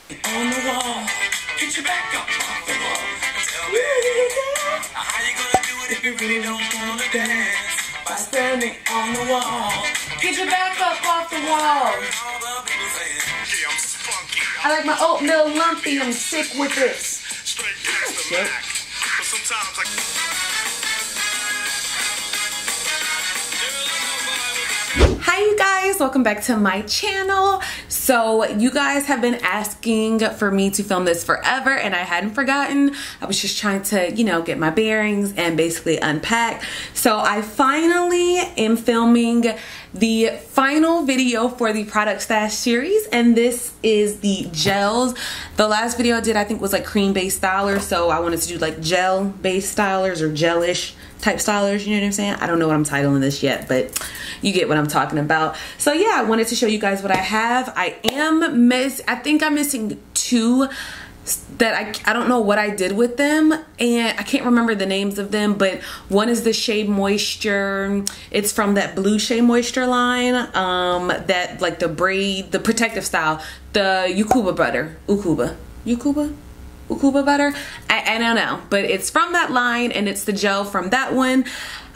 On the wall, get your back up off the wall. Tell me how you gonna do it if you really don't wanna dance? By standing on the wall, get your back up off the wall. I like my oatmeal lumpy. I'm sick with this. Shit. Hi you guys, welcome back to my channel. So you guys have been asking for me to film this forever and I hadn't forgotten. I was just trying to, you know, get my bearings and basically unpack. So I finally am filming the final video for the product stash series, and this is the gels. The last video I did, I think, was like cream based stylers, so I wanted to do like gel based stylers or gelish type stylers, you know what I'm saying? I don't know what I'm titling this yet, but you get what I'm talking about. So yeah, I wanted to show you guys what I have. I think I'm missing two that I don't know what I did with them, and I can't remember the names of them, but one is the Shea Moisture. It's from that blue Shea Moisture line, that like the braid, the protective style, the Ukuba butter, Ukuba butter. I don't know, but it's from that line and it's the gel from that one.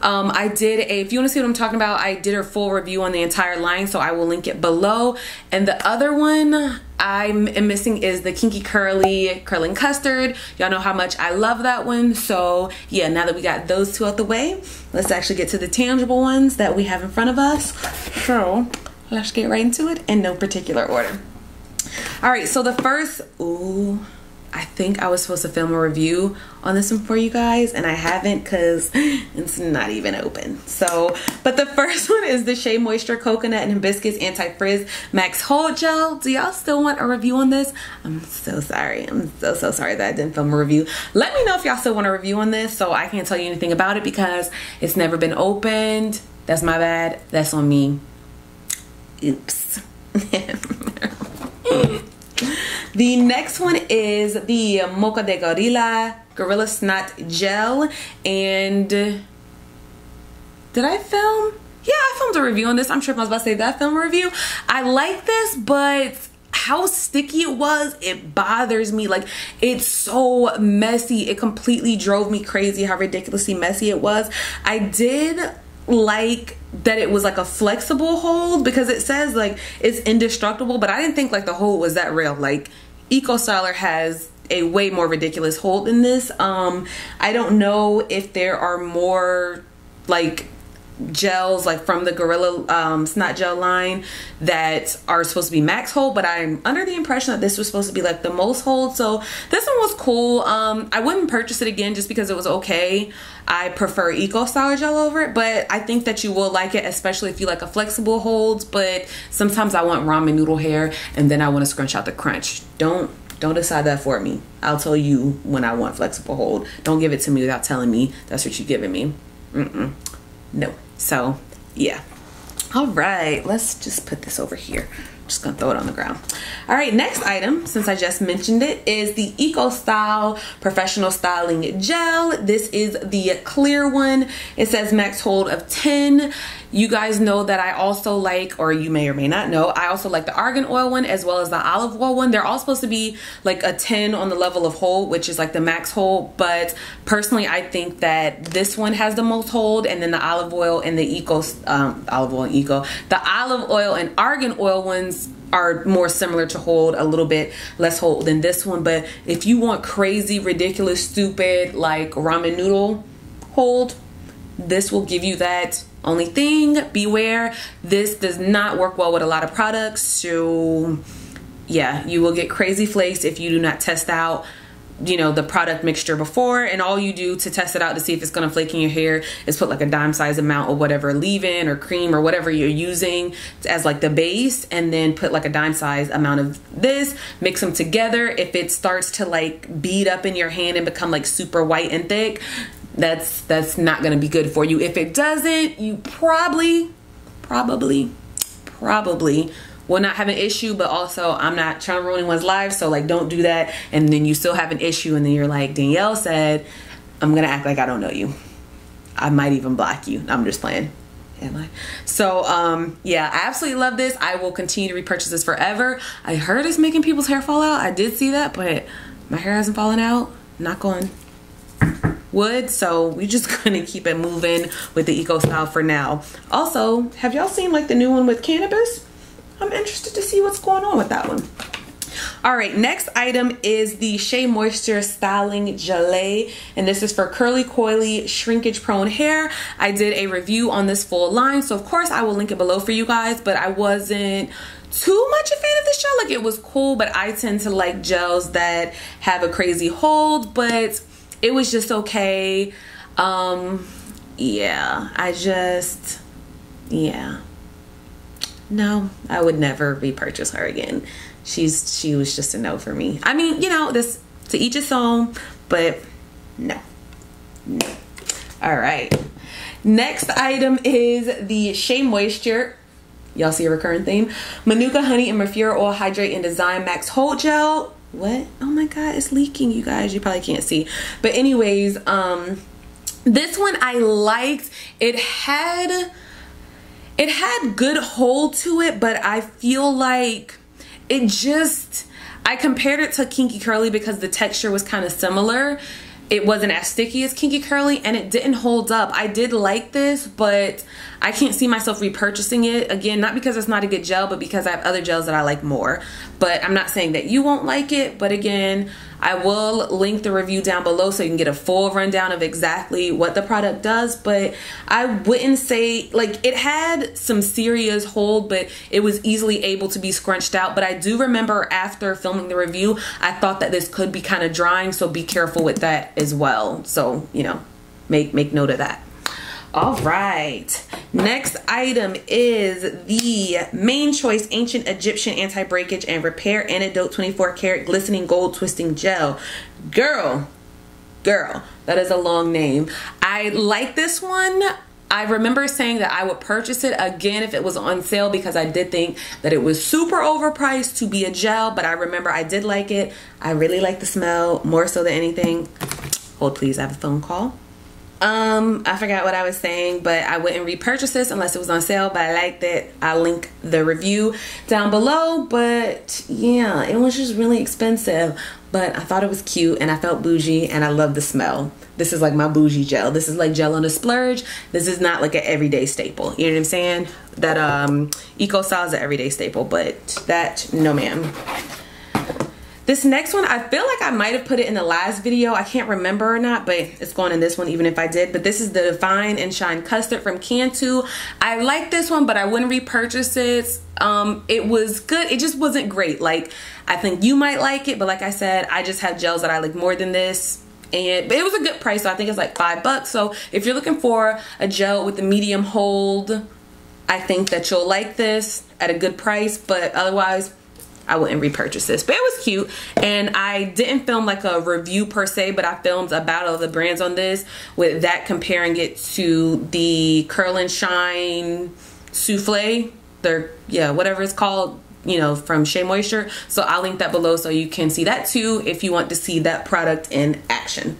I did if you want to see what I'm talking about, I did a full review on the entire line, so I will link it below. And the other one I'm missing is the Kinky curling custard. Y'all know how much I love that one. So yeah, now that we got those two out the way, let's actually get to the tangible ones that we have in front of us. So let's get right into it in no particular order. All right, so the first, I think I was supposed to film a review on this one for you guys, and I haven't because it's not even open. So, but the first one is the Shea Moisture Coconut and Hibiscus Anti-Frizz Max Hold Gel. Do y'all still want a review on this? I'm so sorry. I'm so sorry that I didn't film a review. Let me know if y'all still want a review on this, so I can't tell you anything about it because it's never been opened. That's my bad. That's on me. Oops. The next one is the Moco De Gorila Snot Gel, and did I film? Yeah, I filmed a review on this. I'm sure I was about to say that film review. I like this, but how sticky it was, it bothers me. Like, it's so messy. It completely drove me crazy how ridiculously messy it was. I did like that it was like a flexible hold because it says like it's indestructible, but I didn't think like the hold was that real. Like Eco Styler has a way more ridiculous hold than this. I don't know if there are more like gels like from the Gorilla Snot Gel line that are supposed to be max hold, but I'm under the impression that this was supposed to be like the most hold. So this one was cool. I wouldn't purchase it again just because it was okay. I prefer Eco Styler gel over it, but I think that you will like it, especially if you like a flexible hold. But sometimes I want ramen noodle hair and then I want to scrunch out the crunch. Don't decide that for me. I'll tell you when I want flexible hold. Don't give it to me without telling me that's what you're giving me. No. So yeah. All right, let's just put this over here. Just gonna throw it on the ground. All right, next item, since I just mentioned it, is the Eco Style Professional Styling Gel. This is the clear one. It says max hold of 10. You guys know that I also like, or you may or may not know, I also like the argan oil one as well as the olive oil one. They're all supposed to be like a 10 on the level of hold, which is like the max hold. But personally, I think that this one has the most hold, and then the olive oil and the the olive oil and argan oil ones are more similar to hold, a little bit less hold than this one. But if you want crazy, ridiculous, stupid, like ramen noodle hold, this will give you that. Only thing, beware, this does not work well with a lot of products. So yeah, you will get crazy flakes if you do not test out, you know, the product mixture before. And all you do to test it out to see if it's gonna flake in your hair is put like a dime size amount of whatever leave-in or cream or whatever you're using as like the base, and then put like a dime size amount of this, mix them together. If it starts to like bead up in your hand and become like super white and thick, that's not gonna be good for you. If it doesn't, you probably will not have an issue, but also I'm not trying to ruin anyone's life, so like don't do that and then you still have an issue and then you're like, Danielle said, I'm gonna act like I don't know you. I might even block you. I'm just playing. Am I? So yeah, I absolutely love this. I will continue to repurchase this forever. I heard it's making people's hair fall out. I did see that, but my hair hasn't fallen out. Knock on wood. So we're just gonna keep it moving with the eco style for now. Also, have y'all seen like the new one with cannabis? I'm interested to see what's going on with that one. All right, next item is the Shea Moisture Styling Gelée, and this is for curly, coily, shrinkage prone hair. I did a review on this full line, so of course I will link it below for you guys, but I wasn't too much a fan of this gel. Like, it was cool, but I tend to like gels that have a crazy hold, but it was just okay. Yeah, no, I would never repurchase her again. She was just a no for me. I mean, you know, this to each his own, but no. All right, next item is the Shea Moisture, y'all see a recurring theme, Manuka Honey and Mafura Oil Hydrate and Design Max Hold Gel. What? Oh my god, it's leaking, you guys. You probably can't see, but anyways, this one I liked. It had good hold to it, but I feel like it just, I compared it to Kinky Curly because the texture was kind of similar. It wasn't as sticky as Kinky Curly, and it didn't hold up. I did like this, but I can't see myself repurchasing it again, not because it's not a good gel, but because I have other gels that I like more. But I'm not saying that you won't like it, but again, I will link the review down below so you can get a full rundown of exactly what the product does. But I wouldn't say, like, it had some serious hold, but it was easily able to be scrunched out. But I do remember after filming the review, I thought that this could be kind of drying, so be careful with that as well. So, you know, make note of that. All right, next item is the Main Choice Ancient Egyptian Anti-Breakage and Repair Antidote 24 Karat Glistening Gold Twisting Gel. Girl, that is a long name. I like this one. I remember saying that I would purchase it again if it was on sale because I did think that it was super overpriced to be a gel, but I remember I did like it. I really like the smell more so than anything. Hold please, I have a phone call. I forgot what I was saying, but I wouldn't repurchase this unless it was on sale, but I liked it. I'll link the review down below, but yeah, it was just really expensive, but I thought it was cute and I felt bougie and I love the smell. This is like my bougie gel. This is like gel on a splurge. This is not like an everyday staple. You know what I'm saying? That Eco Style is an everyday staple, but that, no ma'am. This next one, I feel like I might have put it in the last video. I can't remember or not, but it's going in this one even if I did. But this is the Define and Shine Custard from Cantu. I like this one, but I wouldn't repurchase it. It was good. It just wasn't great. Like, I think you might like it, but like I said, I just have gels that I like more than this. But it was a good price, so I think it's like $5. So if you're looking for a gel with a medium hold, I think that you'll like this at a good price, but otherwise, I wouldn't repurchase this. But it was cute, and I didn't film like a review per se, but I filmed a battle of the brands on this, with that comparing it to the Curl and Shine Souffle, whatever it's called, you know, from Shea Moisture. So I'll link that below so you can see that too if you want to see that product in action.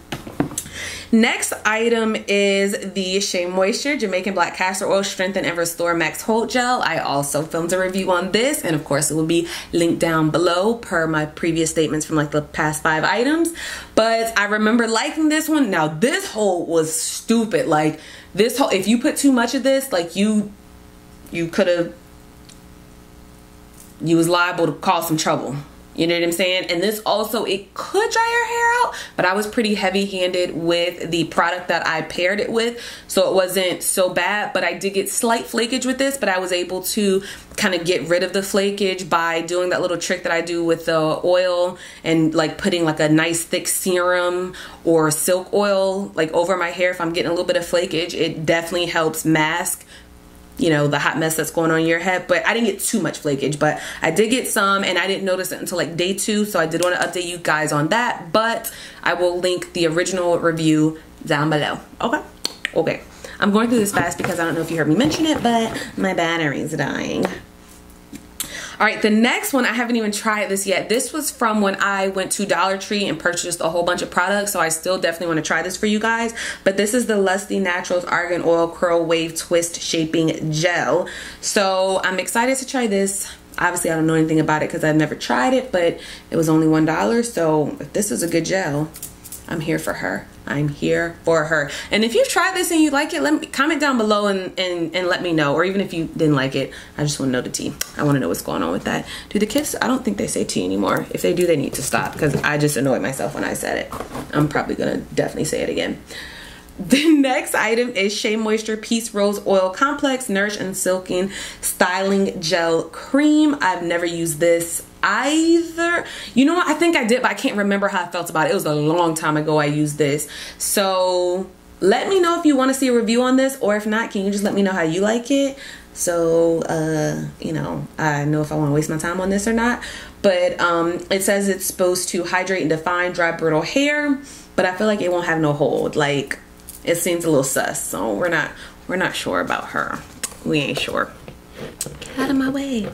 Next item is the Shea Moisture Jamaican Black Castor Oil Strengthen and Restore Max Hold Gel. I also filmed a review on this, and of course it will be linked down below per my previous statements from like the past 5 items. But I remember liking this one. Now this hold was stupid. Like, this hold, if you put too much of this, like you was liable to cause some trouble. You know what I'm saying? And this also, it could dry your hair out, but I was pretty heavy-handed with the product that I paired it with, so it wasn't so bad. But I did get slight flakage with this, but I was able to kind of get rid of the flakage by doing that little trick that I do with the oil and like putting like a nice thick serum or silk oil like over my hair. If I'm getting a little bit of flakage, it definitely helps mask, you know, the hot mess that's going on in your head. But I didn't get too much flakage, but I did get some, and I didn't notice it until like day 2, so I did want to update you guys on that. But I will link the original review down below. Okay, I'm going through this fast because I don't know if you heard me mention it, but my battery's dying. right, the next one, I haven't even tried this yet. This was from when I went to Dollar Tree and purchased a whole bunch of products, so I still definitely want to try this for you guys. But this is the Lusti Naturals Argan Oil Curl Wave Twist Shaping Gel. So I'm excited to try this. Obviously, I don't know anything about it because I've never tried it, but it was only $1. So if this is a good gel, I'm here for her. I'm here for her. And if you've tried this and you like it, let me comment down below and let me know. Or even if you didn't like it, I just want to know the tea. I want to know what's going on with that. Do the kids? I don't think they say tea anymore. If they do, they need to stop because I just annoyed myself when I said it. I'm probably gonna definitely say it again. The next item is Shea Moisture Peace Rose Oil Complex Nourish and Silken Styling Gel Cream. I've never used this either. You know what? I think I did, but I can't remember how I felt about it. It was a long time ago I used this. So let me know if you want to see a review on this, or if not, can you just let me know how you like it? So, you know, I know if I want to waste my time on this or not. But it says it's supposed to hydrate and define dry, brittle hair, but I feel like it won't have no hold. Like, it seems a little sus, so we're not sure about her. We ain't sure. Get out of my way.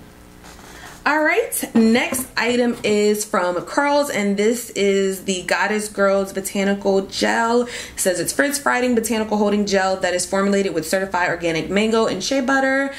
All right, next item is from Curls, and this is the Goddess Girls Botanical Gel. It says it's frizz fighting botanical holding gel that is formulated with certified organic mango and shea butter.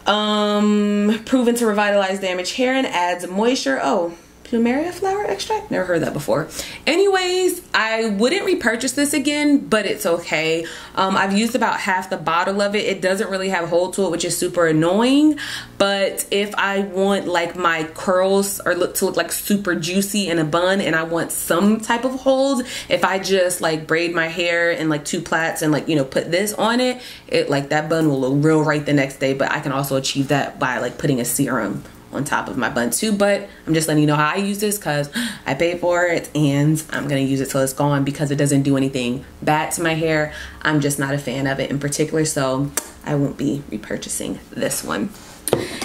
Proven to revitalize damaged hair and adds moisture. Oh, plumeria flower extract? Never heard that before. Anyways, I wouldn't repurchase this again, but it's okay. I've used about half the bottle of it. It doesn't really have hold to it, which is super annoying. But if I want like my curls or to look like super juicy in a bun, and I want some type of hold, if I just like braid my hair in like 2 plaits and like, you know, put this on it, like that bun will look real right the next day. But I can also achieve that by like putting a serum on top of my bun too. But I'm just letting you know how I use this because I paid for it and I'm gonna use it till it's gone because it doesn't do anything bad to my hair. I'm just not a fan of it in particular, so I won't be repurchasing this one.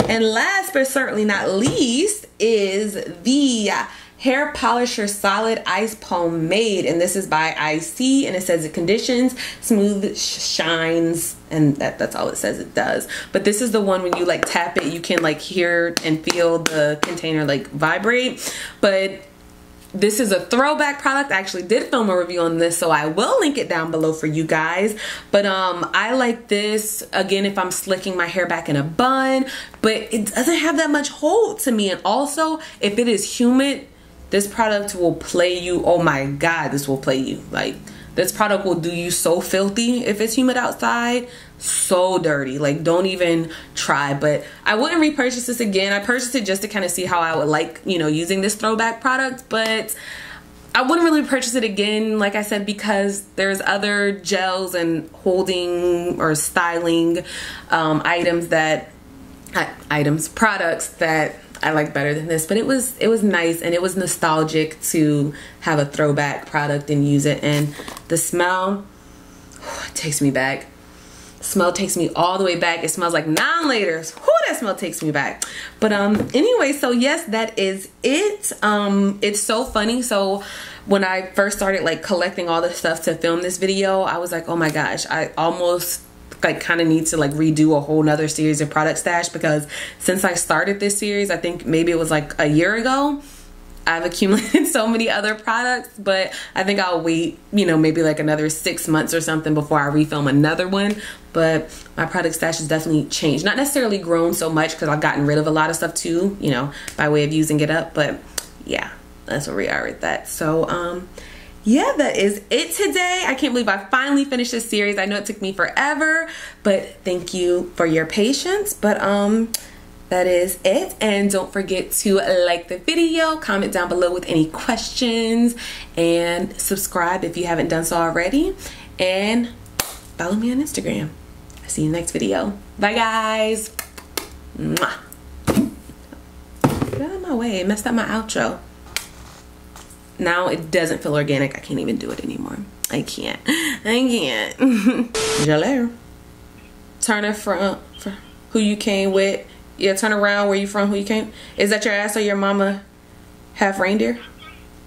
And last but certainly not least is the Hair Polisher Solid Ice Pomade, and this is by IC, and it says it conditions, smooth, shines, and that's all it says it does. But this is the one when you like tap it, you can like hear and feel the container like vibrate. But this is a throwback product. I actually did film a review on this, so I will link it down below for you guys. But I like this again if I'm slicking my hair back in a bun, but it doesn't have that much hold to me. And also if it is humid, this product will play you. Oh my god, this will play you. Like, this product will do you so filthy if it's humid outside. So dirty. Like, don't even try. But I wouldn't repurchase this again. I purchased it just to kind of see how I would like, you know, using this throwback product. But I wouldn't really purchase it again, like I said, because there's other gels and holding or styling products that I like better than this. But it was nice, and it was nostalgic to have a throwback product and use it. And the smell, it takes me back. The smell takes me all the way back. It smells like non-laters. That smell takes me back. But anyway, so yes, that is it. It's so funny. So when I first started like collecting all the stuff to film this video, I was like, oh my gosh, I almost like kind of need to like redo a whole nother series of product stash, because since I started this series, I think maybe it was like a year ago, I've accumulated so many other products. But I think I'll wait, you know, maybe like another 6 months or something before I refilm another one. But my product stash has definitely changed, not necessarily grown so much because I've gotten rid of a lot of stuff too, you know, by way of using it up. But yeah, that's where we are with that. So yeah, that is it today. I can't believe I finally finished this series. I know it took me forever, but thank you for your patience. But that is it. And don't forget to like the video, comment down below with any questions, and subscribe if you haven't done so already. And follow me on Instagram. I'll see you next video. Bye guys. Mwah. Get out of my way. It messed up my outro. Now it doesn't feel organic. I can't even do it anymore. I can't. Hello. Turn it from who you came with. Yeah, turn around where you from, who you came. Is that your ass or your mama half reindeer?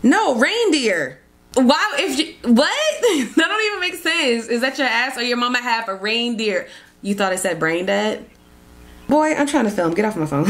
No, reindeer. Wow, if you, what? That don't even make sense. Is that your ass or your mama half a reindeer? You thought it said brain dead? Boy, I'm trying to film. Get off my phone.